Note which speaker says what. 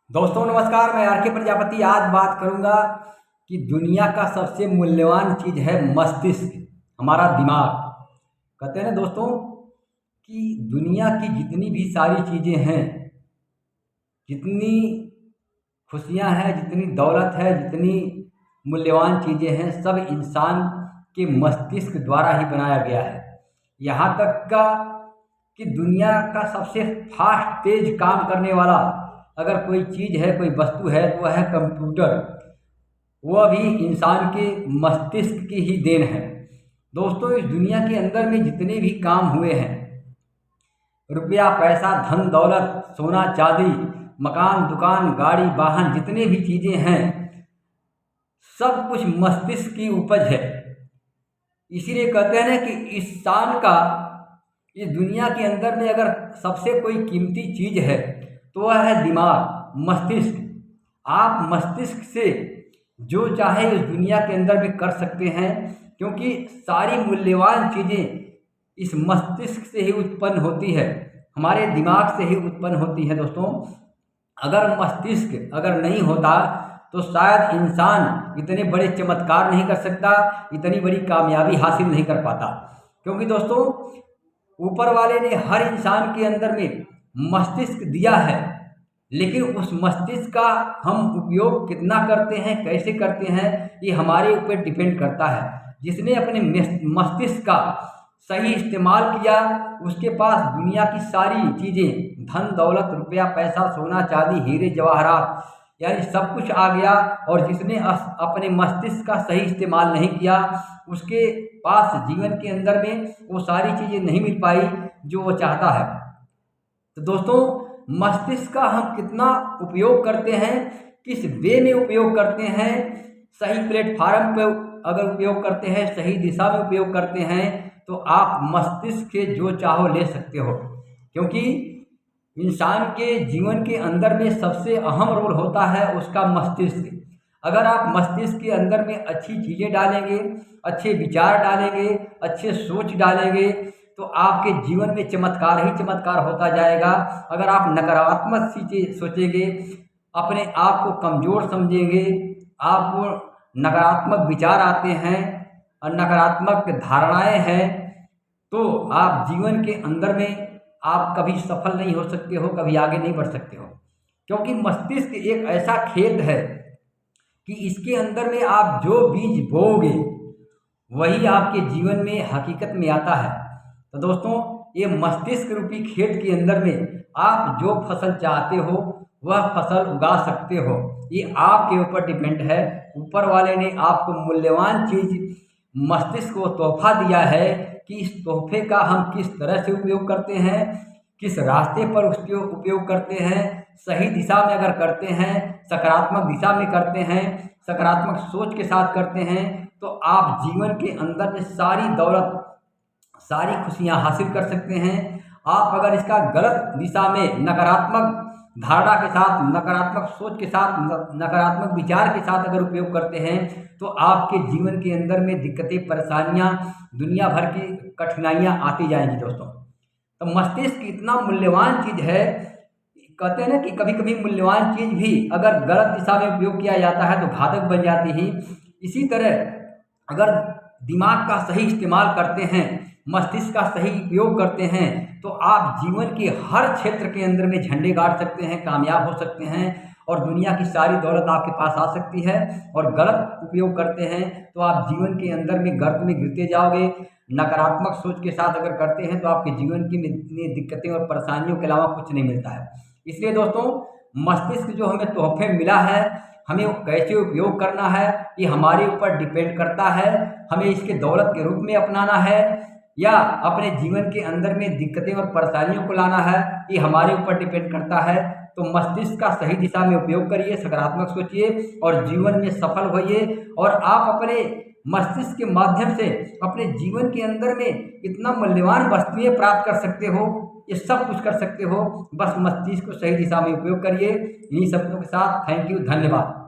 Speaker 1: दोस्तों नमस्कार, मैं आर के प्रजापति। आज बात करूंगा कि दुनिया का सबसे मूल्यवान चीज़ है मस्तिष्क, हमारा दिमाग। कहते हैं ना दोस्तों कि दुनिया की जितनी भी सारी चीज़ें हैं, जितनी खुशियां हैं, जितनी दौलत है, जितनी मूल्यवान चीज़ें हैं, सब इंसान के मस्तिष्क द्वारा ही बनाया गया है। यहाँ तक का कि दुनिया का सबसे फास्ट तेज काम करने वाला अगर कोई चीज़ है, कोई वस्तु है, तो वह है कंप्यूटर। वह भी इंसान के मस्तिष्क की ही देन है। दोस्तों, इस दुनिया के अंदर में जितने भी काम हुए हैं, रुपया पैसा धन दौलत सोना चांदी मकान दुकान गाड़ी वाहन जितने भी चीज़ें हैं, सब कुछ मस्तिष्क की उपज है। इसीलिए कहते हैं ना कि इंसान का इस दुनिया के अंदर में अगर सबसे कोई कीमती चीज़ है तो वह है दिमाग, मस्तिष्क। आप मस्तिष्क से जो चाहे इस दुनिया के अंदर में कर सकते हैं, क्योंकि सारी मूल्यवान चीज़ें इस मस्तिष्क से ही उत्पन्न होती है, हमारे दिमाग से ही उत्पन्न होती है। दोस्तों, अगर मस्तिष्क अगर नहीं होता तो शायद इंसान इतने बड़े चमत्कार नहीं कर सकता, इतनी बड़ी कामयाबी हासिल नहीं कर पाता। क्योंकि दोस्तों, ऊपर वाले ने हर इंसान के अंदर में मस्तिष्क दिया है, लेकिन उस मस्तिष्क का हम उपयोग कितना करते हैं, कैसे करते हैं, ये हमारे ऊपर डिपेंड करता है। जिसने अपने मस्तिष्क का सही इस्तेमाल किया, उसके पास दुनिया की सारी चीज़ें, धन दौलत रुपया पैसा सोना चांदी हीरे जवाहरात, यानी सब कुछ आ गया। और जिसने अपने मस्तिष्क का सही इस्तेमाल नहीं किया, उसके पास जीवन के अंदर में वो सारी चीज़ें नहीं मिल पाई जो वो चाहता है। तो दोस्तों, मस्तिष्क का हम कितना उपयोग करते हैं, किस वे में उपयोग करते हैं, सही प्लेटफार्म पे अगर उपयोग करते हैं, सही दिशा में उपयोग करते हैं, तो आप मस्तिष्क के जो चाहो ले सकते हो। क्योंकि इंसान के जीवन के अंदर में सबसे अहम रोल होता है उसका मस्तिष्क। अगर आप मस्तिष्क के अंदर में अच्छी चीज़ें डालेंगे, अच्छे विचार डालेंगे, अच्छे सोच डालेंगे, तो आपके जीवन में चमत्कार ही चमत्कार होता जाएगा। अगर आप नकारात्मक चीज़ें सोचेंगे, अपने आप को कमज़ोर समझेंगे, आपको नकारात्मक विचार आते हैं और नकारात्मक धारणाएं हैं, तो आप जीवन के अंदर में आप कभी सफल नहीं हो सकते हो, कभी आगे नहीं बढ़ सकते हो। क्योंकि मस्तिष्क एक ऐसा खेत है कि इसके अंदर में आप जो बीज बोओगे वही आपके जीवन में हकीकत में आता है। तो दोस्तों, ये मस्तिष्क रूपी खेत के अंदर में आप जो फसल चाहते हो वह फसल उगा सकते हो। ये आपके ऊपर डिपेंड है। ऊपर वाले ने आपको मूल्यवान चीज़ मस्तिष्क को तोहफा दिया है कि इस तोहफे का हम किस तरह से उपयोग करते हैं, किस रास्ते पर उसके उपयोग करते हैं। सही दिशा में अगर करते हैं, सकारात्मक दिशा में करते हैं, सकारात्मक सोच के साथ करते हैं, तो आप जीवन के अंदर में सारी दौलत सारी खुशियां हासिल कर सकते हैं। आप अगर इसका गलत दिशा में नकारात्मक धारणा के साथ, नकारात्मक सोच के साथ, नकारात्मक विचार के साथ अगर उपयोग करते हैं, तो आपके जीवन के अंदर में दिक्कतें परेशानियां, दुनिया भर की कठिनाइयां आती जाएंगी। दोस्तों, तो मस्तिष्क इतना मूल्यवान चीज़ है। कहते हैं ना कि कभी कभी मूल्यवान चीज़ भी अगर गलत दिशा में उपयोग किया जाता है तो घातक बन जाती है। इसी तरह अगर दिमाग का सही इस्तेमाल करते हैं, मस्तिष्क का सही उपयोग करते हैं, तो आप जीवन के हर क्षेत्र के अंदर में झंडे गाड़ सकते हैं, कामयाब हो सकते हैं और दुनिया की सारी दौलत आपके पास आ सकती है। और गलत उपयोग करते हैं तो आप जीवन के अंदर में गर्त में गिरते जाओगे। नकारात्मक सोच के साथ अगर करते हैं तो आपके जीवन की में दिक्कतें और परेशानियों के अलावा कुछ नहीं मिलता है। इसलिए दोस्तों, मस्तिष्क जो हमें तोहफे मिला है, हमें कैसे उपयोग करना है ये हमारे ऊपर डिपेंड करता है। हमें इसके दौलत के रूप में अपनाना है या अपने जीवन के अंदर में दिक्कतें और परेशानियों को लाना है, ये हमारे ऊपर डिपेंड करता है। तो मस्तिष्क का सही दिशा में उपयोग करिए, सकारात्मक सोचिए और जीवन में सफल होइए। और आप अपने मस्तिष्क के माध्यम से अपने जीवन के अंदर में इतना मूल्यवान वस्तुएं प्राप्त कर सकते हो, ये सब कुछ कर सकते हो। बस मस्तिष्क को सही दिशा में उपयोग करिए। इन्हीं शब्दों के साथ थैंक यू, धन्यवाद।